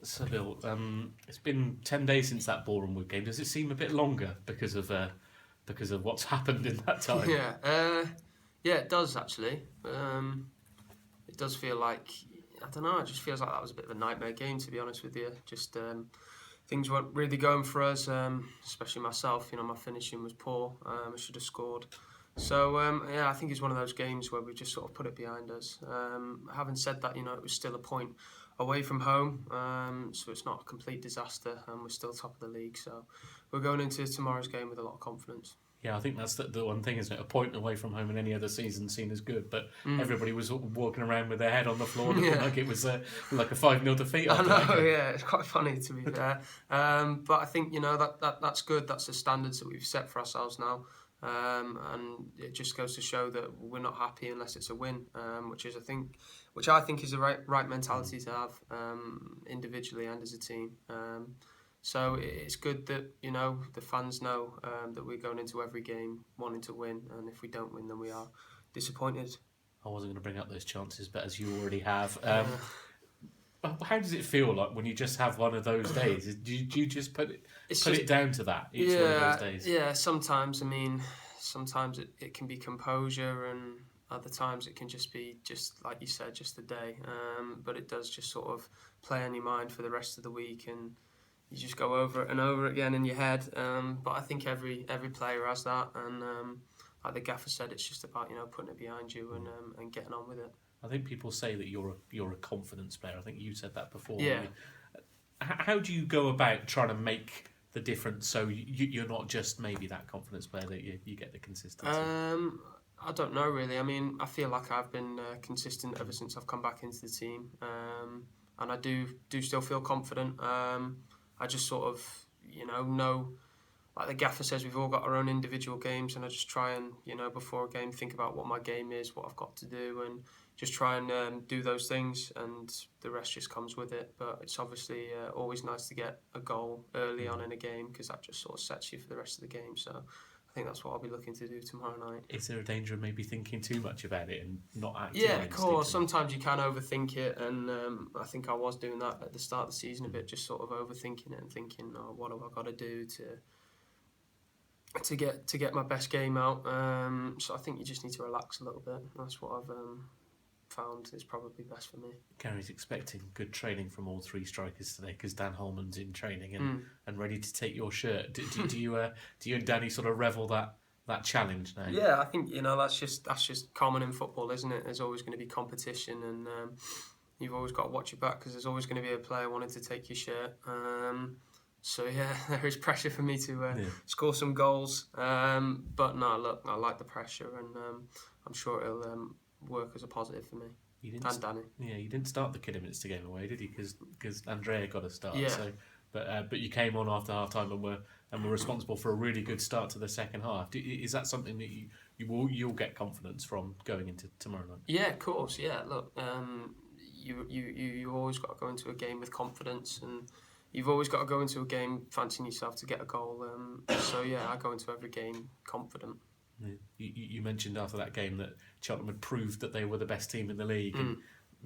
Seville, it's been 10 days since that Bournemouth game. Does it seem a bit longer because of what's happened in that time? Yeah, it does actually. It does feel like, I don't know, it just feels like that was a bit of a nightmare game, to be honest with you. Just things weren't really going for us, especially myself. My finishing was poor. I should have scored. So, I think it's one of those games where we just sort of put it behind us. Having said that, it was still a point away from home, so it's not a complete disaster, and we're still top of the league. So we're going into tomorrow's game with a lot of confidence. Yeah, I think that's the one thing, isn't it? A point away from home in any other season seen as good, but everybody was walking around with their head on the floor looking like it was like a 5-0 defeat. I know, yeah, it's quite funny to be fair. But I think, that's good. That's the standards that we've set for ourselves now. And it just goes to show that we're not happy unless it's a win, which I think is the right mentality to have, individually and as a team. So it's good that the fans know that we're going into every game wanting to win, and if we don't win, then we are disappointed. I wasn't going to bring up those chances, but as you already have, how does it feel like when you just have one of those days? Do you just put it down to that? Each one of those days. Yeah. Sometimes, sometimes it can be composure, and other times it can just be like you said, just a day. But it does just sort of play on your mind for the rest of the week, and you just go over it and over again in your head. But I think every player has that, and like the gaffer said, it's just about putting it behind you and getting on with it. I think people say that you're a confidence player. I think you said that before. Yeah. How do you go about trying to make the difference so you're not just maybe that confidence player, that you get the consistency? I don't know really. I feel like I've been consistent ever since I've come back into the team, and I do still feel confident. I just sort of know, like the gaffer says, we've all got our own individual games, and I just try and before a game think about what my game is, what I've got to do, and just try and do those things, and the rest just comes with it. But it's obviously always nice to get a goal early on in a game, because that just sort of sets you for the rest of the game. So I think that's what I'll be looking to do tomorrow night. Is there a danger of maybe thinking too much about it and not acting? Yeah, of course. Sometimes you can overthink it, and I think I was doing that at the start of the season a bit, just sort of overthinking it and thinking, oh, what have I got to do to get my best game out. So I think you just need to relax a little bit. That's what I've found is probably best for me. Gary's expecting good training from all three strikers today, because Dan Holman's in training and ready to take your shirt. Do you and Danny sort of revel that challenge now? Yeah, I think that's just common in football, isn't it? There's always going to be competition, and you've always got to watch your back, because there's always going to be a player wanting to take your shirt. So yeah, there is pressure for me to score some goals. But no, look, I like the pressure, and I'm sure it'll work as a positive for me. And Danny. Yeah, you didn't start the Kidderminster game away, did you? Because Andrea got a start. Yeah. So, but you came on after half time and were responsible for a really good start to the second half. Is that something that you'll get confidence from going into tomorrow night? Yeah, of course. Yeah, look, you always got to go into a game with confidence, and you've always got to go into a game fancying yourself to get a goal. So yeah, I go into every game confident. Yeah. You mentioned after that game that Cheltenham had proved that they were the best team in the league. And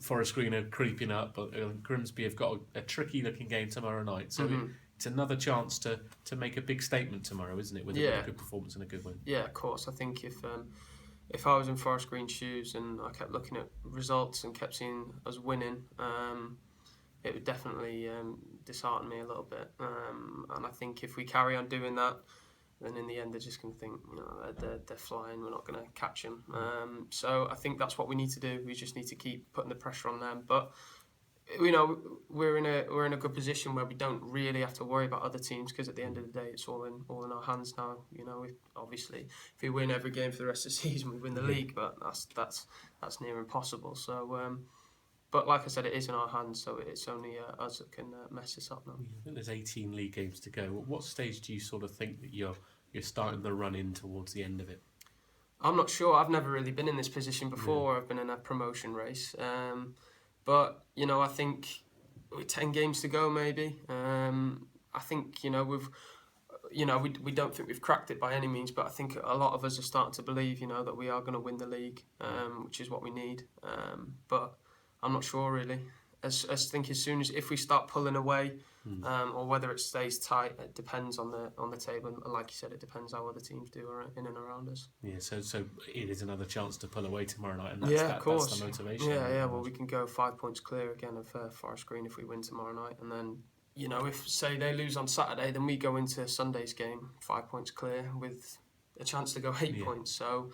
Forest Green are creeping up, but Grimsby have got a tricky looking game tomorrow night. So it's another chance to make a big statement tomorrow, isn't it? With a good performance and a good win. Yeah, of course. I think if I was in Forest Green shoes and I kept looking at results and kept seeing us winning, it would definitely dishearten me a little bit. And I think if we carry on doing that, then in the end they're just going to think, they're flying, we're not going to catch them. So I think that's what we need to do. We just need to keep putting the pressure on them. But we're in a good position where we don't really have to worry about other teams, because at the end of the day it's all in our hands now. Obviously if we win every game for the rest of the season, we win the league, but that's near impossible. So but like I said, it is in our hands, so it's only us that can mess this up now. I think there's 18 league games to go. At what stage do you sort of think that you're starting the run in towards the end of it? I'm not sure. I've never really been in this position before. I've been in a promotion race. But, I think with 10 games to go maybe. I think, we've... we don't think we've cracked it by any means, but I think a lot of us are starting to believe, that we are going to win the league, which is what we need. But I'm not sure really. I think as soon as if we start pulling away, or whether it stays tight, it depends on the table. And like you said, it depends how other teams do in and around us. Yeah, so it is another chance to pull away tomorrow night, and Of course. that's the motivation. Yeah. Well, we can go 5 points clear again of Forest Green if we win tomorrow night, and then if say they lose on Saturday, then we go into Sunday's game 5 points clear with a chance to go 8 points. So,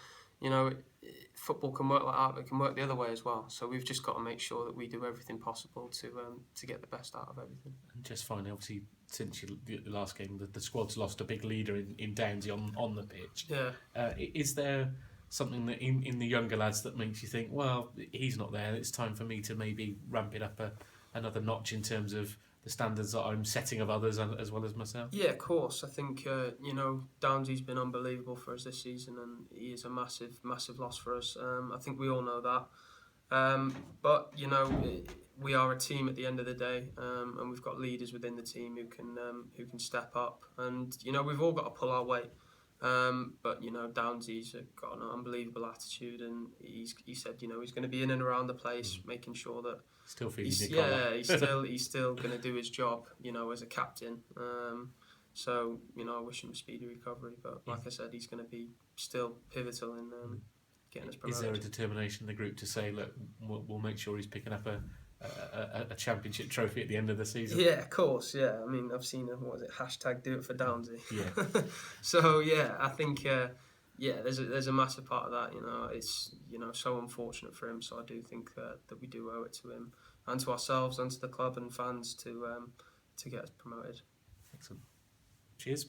football can work like that. It can work the other way as well. So we've just got to make sure that we do everything possible to get the best out of everything. And just finally, obviously, since the last game, the squad's lost a big leader in Downsy on the pitch. Yeah. Is there something that in the younger lads that makes you think, well, he's not there, it's time for me to maybe ramp it up another notch in terms of the standards that I'm setting of others as well as myself? Yeah, of course. I think Downsy's been unbelievable for us this season, and he is a massive, massive loss for us. I think we all know that. But we are a team at the end of the day, and we've got leaders within the team who can step up, and we've all got to pull our weight. But Downsy's got an unbelievable attitude, and he said he's going to be in and around the place, making sure that still feeling he's still going to do his job, as a captain. So I wish him a speedy recovery. But like I said, he's going to be still pivotal in getting us promoted. Is there a determination in the group to say, look, we'll make sure he's picking up a championship trophy at the end of the season? Yeah, of course. Yeah, I mean, I've seen hashtag do it for Downsy. Yeah. So yeah, I think there's a massive part of that. It's so unfortunate for him. So I do think that we do owe it to him and to ourselves and to the club and fans to get us promoted. Excellent. Cheers.